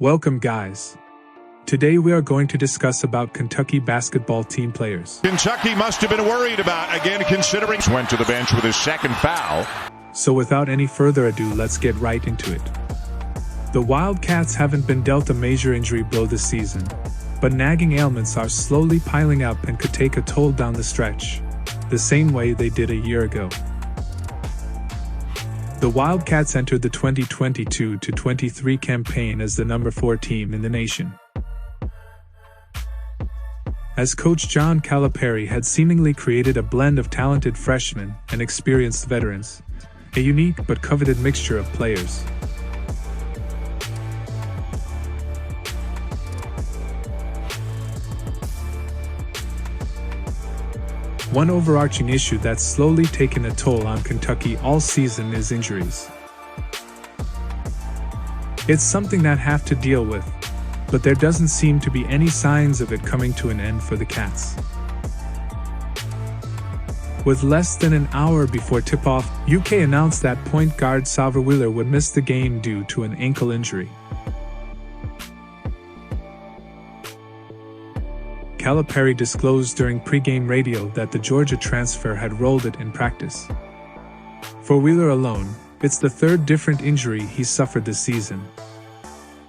Welcome guys. Today we are going to discuss about Kentucky basketball team players. Kentucky must have been worried about, again considering went to the bench with his second foul. So without any further ado, let's get right into it. The Wildcats haven't been dealt a major injury blow this season, but nagging ailments are slowly piling up and could take a toll down the stretch, the same way they did a year ago. The Wildcats entered the 2022-23 campaign as the number 4 team in the nation. As coach John Calipari had seemingly created a blend of talented freshmen and experienced veterans, a unique but coveted mixture of players. One overarching issue that's slowly taken a toll on Kentucky all season is injuries. It's something that have to deal with, but there doesn't seem to be any signs of it coming to an end for the Cats. With less than an hour before tip-off, UK announced that point guard Sava Wheeler would miss the game due to an ankle injury. Calipari disclosed during pre-game radio that the Georgia transfer had rolled it in practice. For Wheeler alone, it's the third different injury he's suffered this season.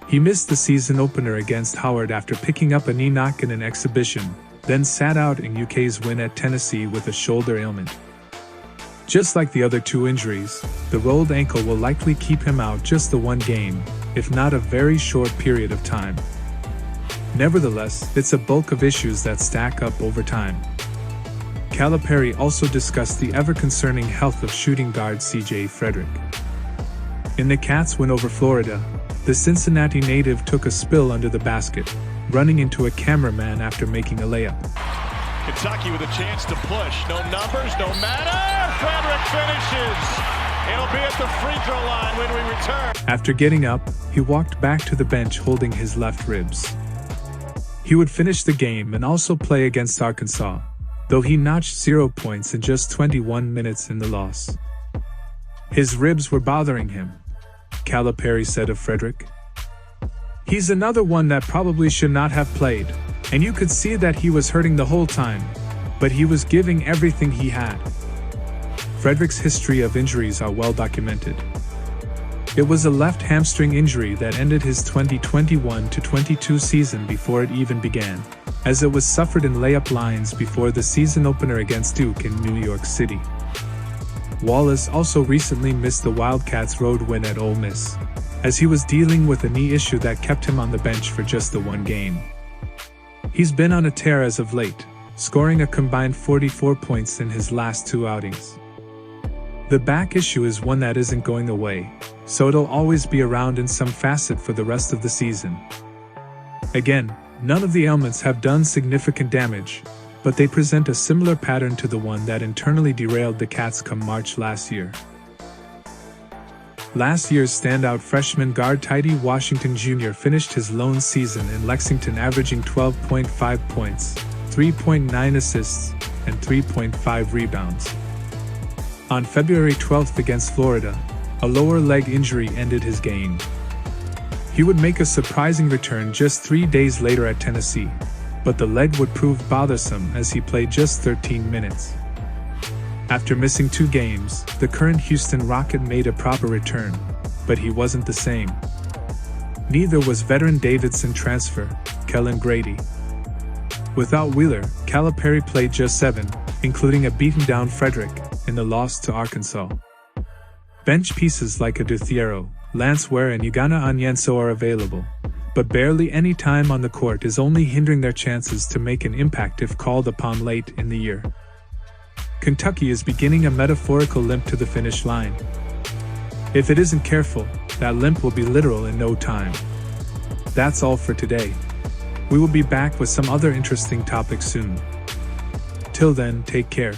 He missed the season opener against Howard after picking up a knee knock in an exhibition, then sat out in UK's win at Tennessee with a shoulder ailment. Just like the other two injuries, the rolled ankle will likely keep him out just the one game, if not a very short period of time. Nevertheless, it's a bulk of issues that stack up over time. Calipari also discussed the ever-concerning health of shooting guard C.J. Frederick. In the Cats' win over Florida, the Cincinnati native took a spill under the basket, running into a cameraman after making a layup. Kentucky with a chance to push. No numbers, no matter. Frederick finishes. It'll be at the free throw line when we return. After getting up, he walked back to the bench holding his left ribs. He would finish the game and also play against Arkansas, though he notched 0 points in just 21 minutes in the loss. His ribs were bothering him, Calipari said of Frederick. He's another one that probably should not have played, and you could see that he was hurting the whole time, but he was giving everything he had. Frederick's history of injuries are well documented. It was a left hamstring injury that ended his 2021-22 season before it even began, as it was suffered in layup lines before the season opener against Duke in New York City. Wallace also recently missed the Wildcats' road win at Ole Miss, as he was dealing with a knee issue that kept him on the bench for just the one game. He's been on a tear as of late, scoring a combined 44 points in his last 2 outings. The back issue is one that isn't going away, so it'll always be around in some facet for the rest of the season. Again, none of the ailments have done significant damage, but they present a similar pattern to the one that internally derailed the Cats come March last year. Last year's standout freshman guard Tidy Washington Jr. finished his lone season in Lexington averaging 12.5 points, 3.9 assists, and 3.5 rebounds. On February 12th against Florida, a lower leg injury ended his game. He would make a surprising return just 3 days later at Tennessee, but the leg would prove bothersome as he played just 13 minutes. After missing 2 games, the current Houston Rocket made a proper return, but he wasn't the same. Neither was veteran Davidson transfer, Kellen Grady. Without Wheeler, Calipari played just 7, including a beaten-down Frederick, in the loss to Arkansas. Bench pieces like Aduthiero, Lance Ware and Ugana Onyenso are available, but barely any time on the court is only hindering their chances to make an impact if called upon late in the year. Kentucky is beginning a metaphorical limp to the finish line. If it isn't careful, that limp will be literal in no time. That's all for today. We will be back with some other interesting topics soon. Till then, take care.